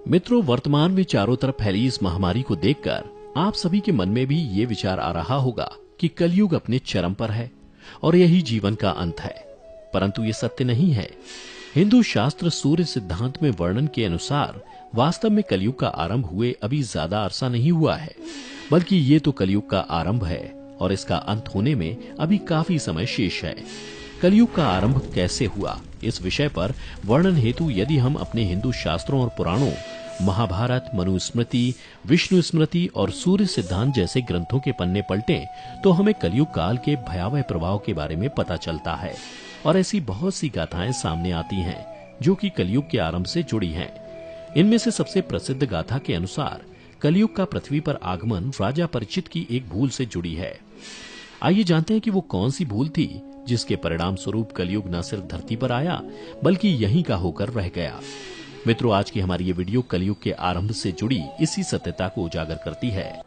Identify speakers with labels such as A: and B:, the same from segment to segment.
A: मित्रों, वर्तमान में चारों तरफ फैली इस महामारी को देखकर आप सभी के मन में भी ये विचार आ रहा होगा कि कलयुग अपने चरम पर है और यही जीवन का अंत है। परंतु ये सत्य नहीं है। हिंदू शास्त्र सूर्य सिद्धांत में वर्णन के अनुसार वास्तव में कलयुग का आरंभ हुए अभी ज्यादा अरसा नहीं हुआ है, बल्कि ये तो कलयुग का आरंभ है और इसका अंत होने में अभी काफी समय शेष है। कलयुग का आरंभ कैसे हुआ, इस विषय पर वर्णन हेतु यदि हम अपने हिंदू शास्त्रों और पुराणों महाभारत, मनुस्मृति, विष्णु स्मृति और सूर्य सिद्धांत जैसे ग्रंथों के पन्ने पलटें तो हमें कलयुग काल के भयावह प्रभाव के बारे में पता चलता है और ऐसी बहुत सी गाथाएं सामने आती हैं जो कि कलयुग के आरंभ से जुड़ी हैं। इनमें से सबसे प्रसिद्ध गाथा के अनुसार कलयुग का पृथ्वी पर आगमन राजा परीक्षित की एक भूल से जुड़ी है। आइए जानते हैं कि वो कौन सी भूल थी जिसके परिणाम स्वरूप कलयुग न सिर्फ धरती पर आया बल्कि यहीं का होकर रह गया। मित्रों, आज की हमारी ये वीडियो कलयुग के आरंभ से जुड़ी इसी सत्यता को उजागर करती है।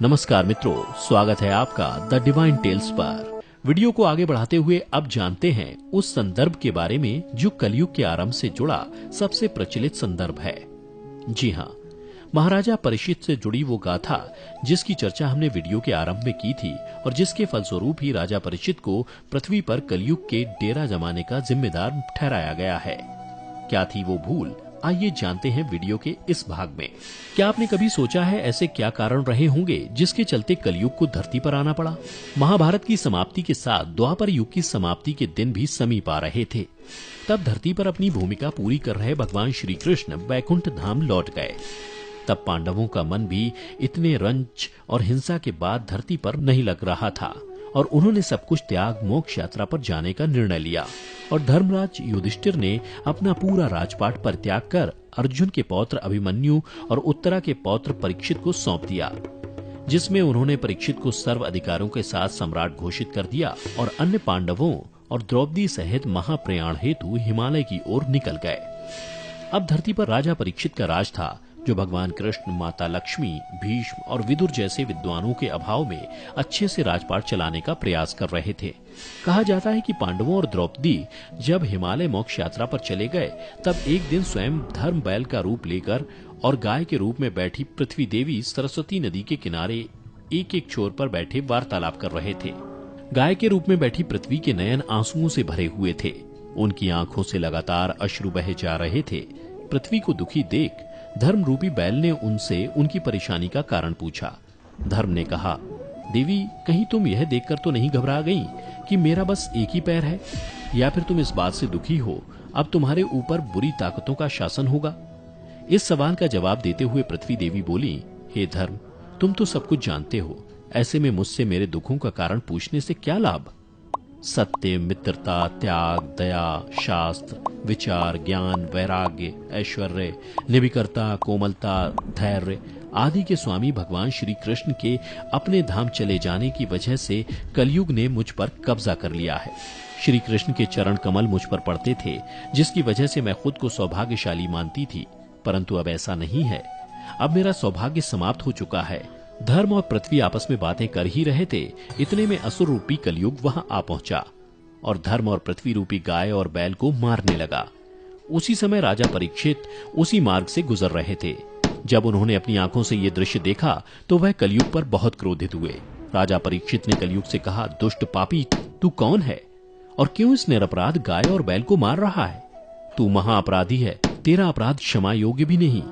A: नमस्कार मित्रों, स्वागत है आपका द डिवाइन टेल्स पर। वीडियो को आगे बढ़ाते हुए अब जानते हैं उस संदर्भ के बारे में जो कलयुग के आरंभ से जुड़ा सबसे प्रचलित संदर्भ है। जी हाँ, महाराजा परीक्षित से जुड़ी वो गाथा जिसकी चर्चा हमने वीडियो के आरंभ में की थी और जिसके फलस्वरूप ही राजा परीक्षित को पृथ्वी पर कलयुग के डेरा जमाने का जिम्मेदार ठहराया गया है। क्या थी वो भूल, आइए जानते हैं वीडियो के इस भाग में। क्या आपने कभी सोचा है ऐसे क्या कारण रहे होंगे जिसके चलते कलयुग को धरती पर आना पड़ा? महाभारत की समाप्ति के साथ द्वापर युग की समाप्ति के दिन भी समीप आ रहे थे। तब धरती पर अपनी भूमिका पूरी कर रहे भगवान श्री कृष्ण वैकुंठ धाम लौट गए। तब पांडवों का मन भी इतने रंज और हिंसा के बाद धरती पर नहीं लग रहा था और उन्होंने सब कुछ त्याग मोक्ष यात्रा पर जाने का निर्णय लिया और धर्मराज युधिष्ठिर ने अपना पूरा राजपाट परित्याग कर अर्जुन के पौत्र अभिमन्यु और उत्तरा के पौत्र परीक्षित को सौंप दिया, जिसमें उन्होंने परीक्षित को सर्व अधिकारों के साथ सम्राट घोषित कर दिया और अन्य पांडवों और द्रौपदी सहित महाप्रयाण हेतु हिमालय की ओर निकल गए। अब धरती पर राजा परीक्षित का राज था, जो भगवान कृष्ण, माता लक्ष्मी, भीष्म और विदुर जैसे विद्वानों के अभाव में अच्छे से राजपाट चलाने का प्रयास कर रहे थे। कहा जाता है कि पांडवों और द्रौपदी जब हिमालय मोक्ष यात्रा पर चले गए तब एक दिन स्वयं धर्म बैल का रूप लेकर और गाय के रूप में बैठी पृथ्वी देवी सरस्वती नदी के किनारे एक एक छोर पर बैठे वार्तालाप कर रहे थे। गाय के रूप में बैठी पृथ्वी के नयन आंसुओं से भरे हुए थे। उनकी आंखों से लगातार अश्रु बहे जा रहे थे। पृथ्वी को दुखी देख धर्म रूपी बैल ने उनसे उनकी परेशानी का कारण पूछा। धर्म ने कहा, देवी, कहीं तुम यह देखकर तो नहीं घबरा गई कि मेरा बस एक ही पैर है, या फिर तुम इस बात से दुखी हो अब तुम्हारे ऊपर बुरी ताकतों का शासन होगा? इस सवाल का जवाब देते हुए पृथ्वी देवी बोली, हे धर्म, तुम तो सब कुछ जानते हो, ऐसे में मुझसे मेरे दुखों का कारण पूछने से क्या लाभ? सत्य, मित्रता, त्याग, दया, शास्त्र, विचार, ज्ञान, वैराग्य, ऐश्वर्य, निर्भीकता, कोमलता, धैर्य आदि के स्वामी भगवान श्री कृष्ण के अपने धाम चले जाने की वजह से कलयुग ने मुझ पर कब्जा कर लिया है। श्री कृष्ण के चरण कमल मुझ पर पड़ते थे, जिसकी वजह से मैं खुद को सौभाग्यशाली मानती थी, परंतु अब ऐसा नहीं है। अब मेरा सौभाग्य समाप्त हो चुका है। धर्म और पृथ्वी आपस में बातें कर ही रहे थे, इतने में असुर रूपी कलयुग वहां आ पहुंचा और धर्म और पृथ्वी रूपी गाय और बैल को मारने लगा। उसी समय राजा परीक्षित उसी मार्ग से गुजर रहे थे। जब उन्होंने अपनी आंखों से ये दृश्य देखा तो वह कलयुग पर बहुत क्रोधित हुए। राजा परीक्षित ने कलयुग से कहा, दुष्ट पापी, तू कौन है और क्यों इस निरपराध गाय और बैल को मार रहा है? तू महाअपराधी है, तेरा अपराध क्षमा योग्य भी नहीं,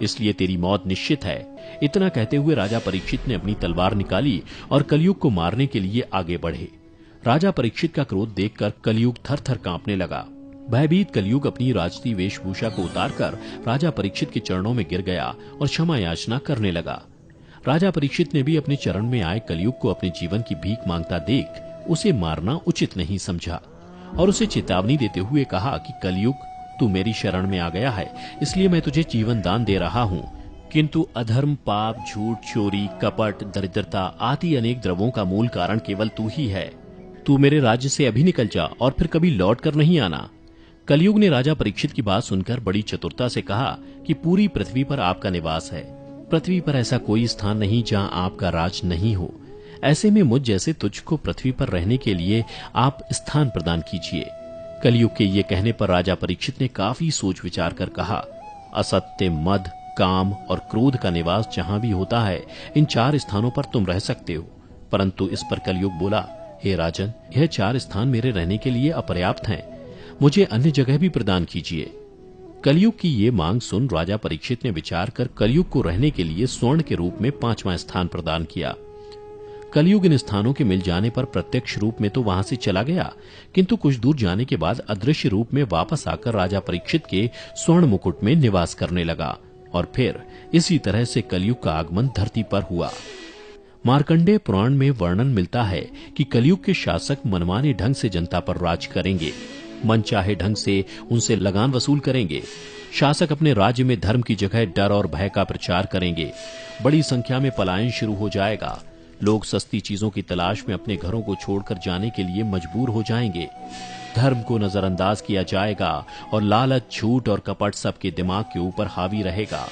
A: इसलिए तेरी मौत निश्चित है। इतना कहते हुए राजा परीक्षित ने अपनी तलवार निकाली और कलयुग को मारने के लिए आगे बढ़े। राजा परीक्षित का क्रोध देखकर कलयुग थर-थर कांपने लगा। भयभीत कलयुग अपनी राजसी वेशभूषा को उतारकर राजा परीक्षित के चरणों में गिर गया और क्षमा याचना करने लगा। राजा परीक्षित ने भी अपने चरण में आए कलयुग को अपने जीवन की भीख मांगता देख उसे मारना उचित नहीं समझा और उसे चेतावनी देते हुए कहा कि कलयुग, तू मेरी शरण में आ गया है, इसलिए मैं तुझे जीवन दान दे रहा हूँ, किंतु अधर्म, पाप, झूठ, चोरी, कपट, दरिद्रता आदि अनेक द्रवों का मूल कारण केवल तू ही है। तू मेरे राज्य से अभी निकल जा और फिर कभी लौट कर नहीं आना। कलयुग ने राजा परीक्षित की बात सुनकर बड़ी चतुरता से कहा कि पूरी पृथ्वी पर आपका निवास है। पृथ्वी पर ऐसा कोई स्थान नहीं जहाँ आपका राज नहीं हो। ऐसे में मुझ जैसे तुझको पृथ्वी पर रहने के लिए आप स्थान प्रदान कीजिए। कलयुग के ये कहने पर राजा परीक्षित ने काफी सोच विचार कर कहा, असत्य, मद, काम और क्रोध का निवास जहां भी होता है, इन 4 स्थानों पर तुम रह सकते हो। परंतु इस पर कलयुग बोला, हे राजन, यह 4 स्थान मेरे रहने के लिए अपर्याप्त हैं, मुझे अन्य जगह भी प्रदान कीजिए। कलयुग की ये मांग सुन राजा परीक्षित ने विचार कर कलयुग को रहने के लिए स्वर्ण के रूप में 5वां स्थान प्रदान किया। कलयुग इन स्थानों के मिल जाने पर प्रत्यक्ष रूप में तो वहां से चला गया, किंतु कुछ दूर जाने के बाद अदृश्य रूप में वापस आकर राजा परीक्षित के स्वर्ण मुकुट में निवास करने लगा। और फिर इसी तरह से कलयुग का आगमन धरती पर हुआ। मार्कंडेय पुराण में वर्णन मिलता है कि कलयुग के शासक मनमाने ढंग से जनता पर राज करेंगे, मनचाहे ढंग से उनसे लगान वसूल करेंगे। शासक अपने राज्य में धर्म की जगह डर और भय का प्रचार करेंगे। बड़ी संख्या में पलायन शुरू हो जाएगा। लोग सस्ती चीजों की तलाश में अपने घरों को छोड़कर जाने के लिए मजबूर हो जाएंगे। धर्म को नजरअंदाज किया जाएगा और लालच, झूठ और कपट सबके दिमाग के ऊपर हावी रहेगा।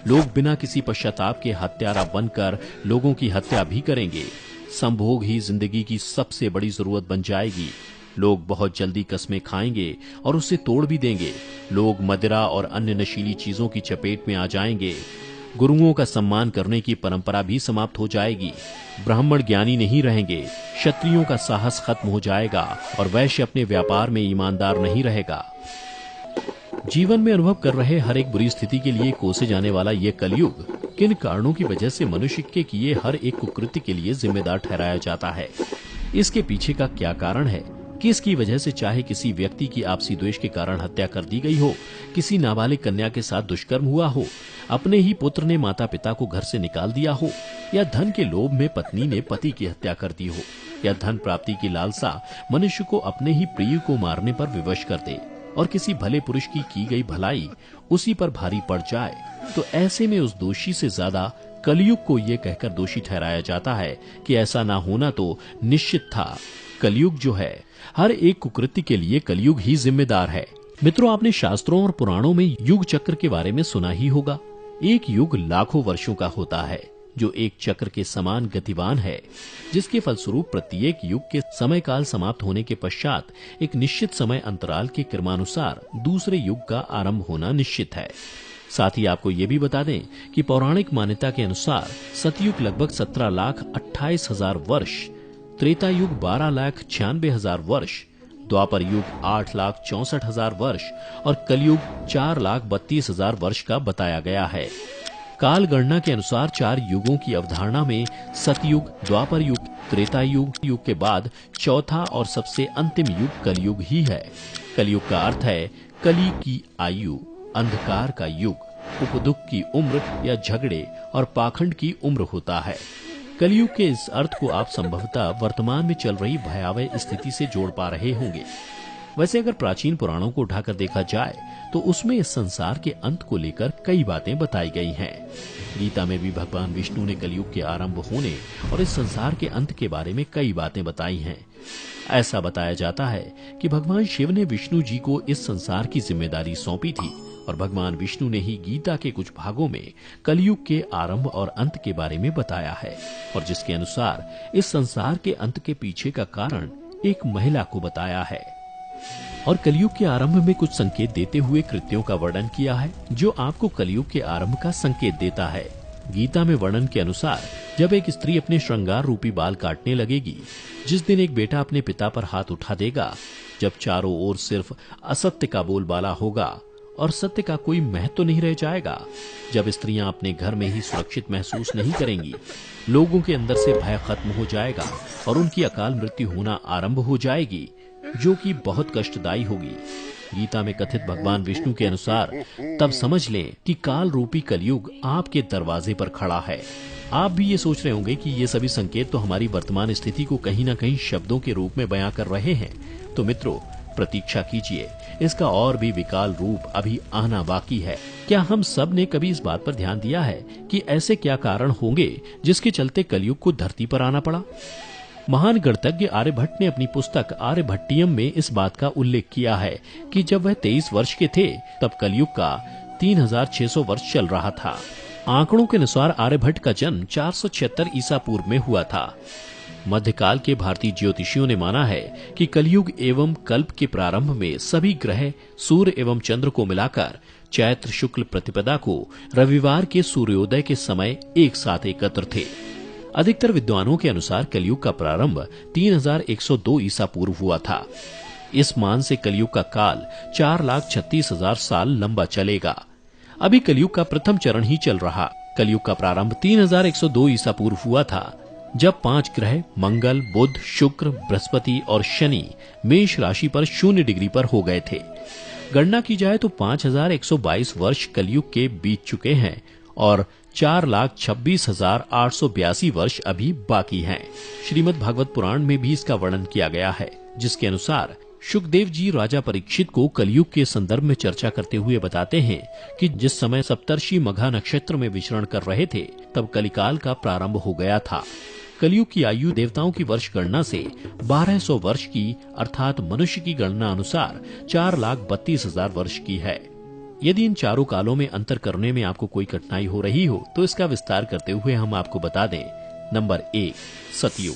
A: लोग बिना किसी पश्चाताप के हत्यारा बनकर लोगों की हत्या भी करेंगे। संभोग ही जिंदगी की सबसे बड़ी जरूरत बन जाएगी। लोग बहुत जल्दी कस्में खाएंगे और उसे तोड़ भी देंगे। लोग मदिरा और अन्य नशीली चीजों की चपेट में आ जाएंगे। गुरुओं का सम्मान करने की परंपरा भी समाप्त हो जाएगी। ब्राह्मण ज्ञानी नहीं रहेंगे। क्षत्रियों का साहस खत्म हो जाएगा और वैश्य अपने व्यापार में ईमानदार नहीं रहेगा। जीवन में अनुभव कर रहे हर एक बुरी स्थिति के लिए कोसे जाने वाला ये कलयुग किन कारणों की वजह से मनुष्य के किए हर एक कुकृत्य के लिए जिम्मेदार ठहराया जाता है, इसके पीछे का क्या कारण है, किसकी वजह से चाहे किसी व्यक्ति की आपसी द्वेष के कारण हत्या कर दी गई हो, किसी नाबालिग कन्या के साथ दुष्कर्म हुआ हो, अपने ही पुत्र ने माता पिता को घर से निकाल दिया हो, या धन के लोभ में पत्नी ने पति की हत्या कर दी हो, या धन प्राप्ति की लालसा मनुष्य को अपने ही प्रिय को मारने पर विवश कर दे और किसी भले पुरुष की गई भलाई उसी पर भारी पड़ जाए, तो ऐसे में उस दोषी से ज्यादा कलयुग को ये कहकर दोषी ठहराया जाता है कि ऐसा ना होना तो निश्चित था। कलयुग जो है, हर एक कुकृत्य के लिए कलयुग ही जिम्मेदार है। मित्रों, आपने शास्त्रों और पुराणों में युग चक्र के बारे में सुना ही होगा। एक युग लाखों वर्षों का होता है, जो एक चक्र के समान गतिवान है, जिसके फलस्वरूप प्रत्येक युग के समय काल समाप्त होने के पश्चात एक निश्चित समय अंतराल के क्रमानुसार दूसरे युग का आरंभ होना निश्चित है। साथ ही आपको ये भी बता दें कि पौराणिक मान्यता के अनुसार सतयुग लगभग 17,28,000 वर्ष, त्रेता युग 12,96,000 वर्ष, द्वापर युग 8,64,000 वर्ष और कलयुग 4,32,000 वर्ष का बताया गया है। काल गणना के अनुसार 4 युगों की अवधारणा में सतयुग, द्वापर युग, त्रेता युग के बाद चौथा और सबसे अंतिम युग कलयुग ही है। कलयुग का अर्थ है कली की आयु, अंधकार का युग, उपदुख की उम्र या झगड़े और पाखंड की उम्र होता है। कलयुग के इस अर्थ को आप संभवतः वर्तमान में चल रही भयावह स्थिति से जोड़ पा रहे होंगे। वैसे अगर प्राचीन पुराणों को उठाकर देखा जाए तो उसमें इस संसार के अंत को लेकर कई बातें बताई गई हैं। गीता में भी भगवान विष्णु ने कलयुग के आरंभ होने और इस संसार के अंत के बारे में कई बातें बताई हैं। ऐसा बताया जाता है कि भगवान शिव ने विष्णु जी को इस संसार की जिम्मेदारी सौंपी थी और भगवान विष्णु ने ही गीता के कुछ भागों में कलयुग के आरंभ और अंत के बारे में बताया है, और जिसके अनुसार इस संसार के अंत के पीछे का कारण एक महिला को बताया है और कलयुग के आरंभ में कुछ संकेत देते हुए कृत्यों का वर्णन किया है जो आपको कलयुग के आरंभ का संकेत देता है। गीता में वर्णन के अनुसार जब एक स्त्री अपने श्रृंगार रूपी बाल काटने लगेगी, जिस दिन एक बेटा अपने पिता पर हाथ उठा देगा, जब चारों ओर सिर्फ असत्य का बोलबाला होगा और सत्य का कोई महत्व नहीं रह जाएगा, जब स्त्रियां अपने घर में ही सुरक्षित महसूस नहीं करेंगी, लोगों के अंदर से भय खत्म हो जाएगा और उनकी अकाल मृत्यु होना आरंभ हो जाएगी, जो कि बहुत कष्टदायी होगी। गीता में कथित भगवान विष्णु के अनुसार तब समझ लें कि काल रूपी कलयुग आपके दरवाजे पर खड़ा है। आप भी ये सोच रहे होंगे कि ये सभी संकेत तो हमारी वर्तमान स्थिति को कहीं न कहीं शब्दों के रूप में बयां कर रहे हैं। तो मित्रों, प्रतीक्षा कीजिए, इसका और भी विकाल रूप अभी आना बाकी है। क्या हम सब ने कभी इस बात पर ध्यान दिया है कि ऐसे क्या कारण होंगे जिसके चलते कलयुग को धरती पर आना पड़ा? महान गणितज्ञ आर्यभट्ट ने अपनी पुस्तक आर्यभट्टियम में इस बात का उल्लेख किया है कि जब वह 23 वर्ष के थे तब कलयुग का 3600 वर्ष चल रहा था। आंकड़ों के अनुसार आर्यभट्ट का जन्म 476 ईसा पूर्व में हुआ था। मध्यकाल के भारतीय ज्योतिषियों ने माना है कि कलयुग एवं कल्प के प्रारंभ में सभी ग्रह सूर्य एवं चंद्र को मिलाकर चैत्र शुक्ल प्रतिपदा को रविवार के सूर्योदय के समय एक साथ एकत्र थे। अधिकतर विद्वानों के अनुसार कलयुग का प्रारंभ 3102 ईसा पूर्व हुआ था। इस मान से कलयुग का काल 4,36,000 साल लंबा चलेगा। अभी कलयुग का प्रथम चरण ही चल रहा। कलयुग का प्रारंभ 3102 ईसा पूर्व हुआ था, जब 5 ग्रह मंगल, बुध, शुक्र, बृहस्पति और शनि मेष राशि पर 0 डिग्री पर हो गए थे। गणना की जाए तो 5,122 वर्ष कलयुग के बीत चुके हैं और 4,26,882 वर्ष अभी बाकी हैं। श्रीमद् भागवत पुराण में भी इसका वर्णन किया गया है, जिसके अनुसार शुकदेव जी राजा परीक्षित को कलयुग के संदर्भ में चर्चा करते हुए बताते हैं कि जिस समय सप्तर्षि मघा नक्षत्र में विचरण कर रहे थे, तब कलिकाल का प्रारंभ हो गया था। कलयुग की आयु देवताओं की वर्ष गणना से 1200 वर्ष की, अर्थात मनुष्य की गणना अनुसार 4,32,000 वर्ष की है। यदि इन चारों कालों में अंतर करने में आपको कोई कठिनाई हो रही हो तो इसका विस्तार करते हुए हम आपको बता दें। नंबर 1, सतयुग।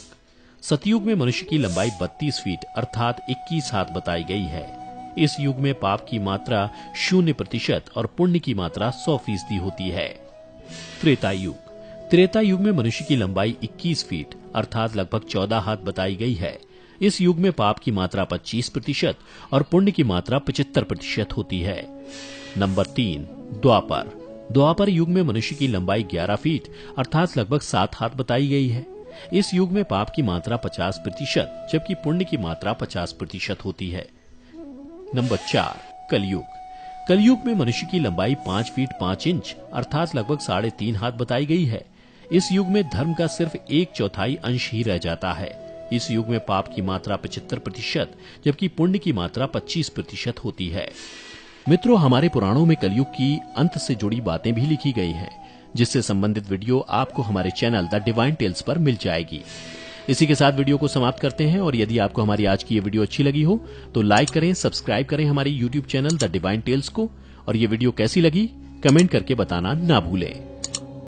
A: सतयुग में मनुष्य की लंबाई 32 फीट अर्थात 21 हाथ बताई गई है। इस युग में पाप की मात्रा 0% और पुण्य की मात्रा 100% होती है। त्रेता युग। त्रेता युग में मनुष्य की लंबाई 21 फीट अर्थात लगभग 14 हाथ बताई गई है। इस युग में पाप की मात्रा 25% और पुण्य की मात्रा 75% होती है। नंबर 3, द्वापर। द्वापर युग में मनुष्य की लंबाई 11 फीट अर्थात लगभग 7 हाथ बताई गई है। इस युग में पाप की मात्रा 50% जबकि पुण्य की मात्रा 50% होती है। नंबर 4, कलयुग। कलयुग में मनुष्य की लंबाई 5 फीट 5 इंच अर्थात लगभग 3.5 हाथ बताई गई है। इस युग में धर्म का सिर्फ 1/4 अंश ही रह जाता है। इस युग में पाप की मात्रा 75% जबकि पुण्य की मात्रा 25% होती है। मित्रों, हमारे पुराणों में कलयुग की अंत से जुड़ी बातें भी लिखी गई हैं, जिससे संबंधित वीडियो आपको हमारे चैनल द डिवाइन टेल्स पर मिल जाएगी। इसी के साथ वीडियो को समाप्त करते हैं और यदि आपको हमारी आज की ये वीडियो अच्छी लगी हो तो लाइक करें, सब्सक्राइब करें हमारी YouTube channel the divine tales को, और ये वीडियो कैसी लगी कमेंट करके बताना ना भूलें।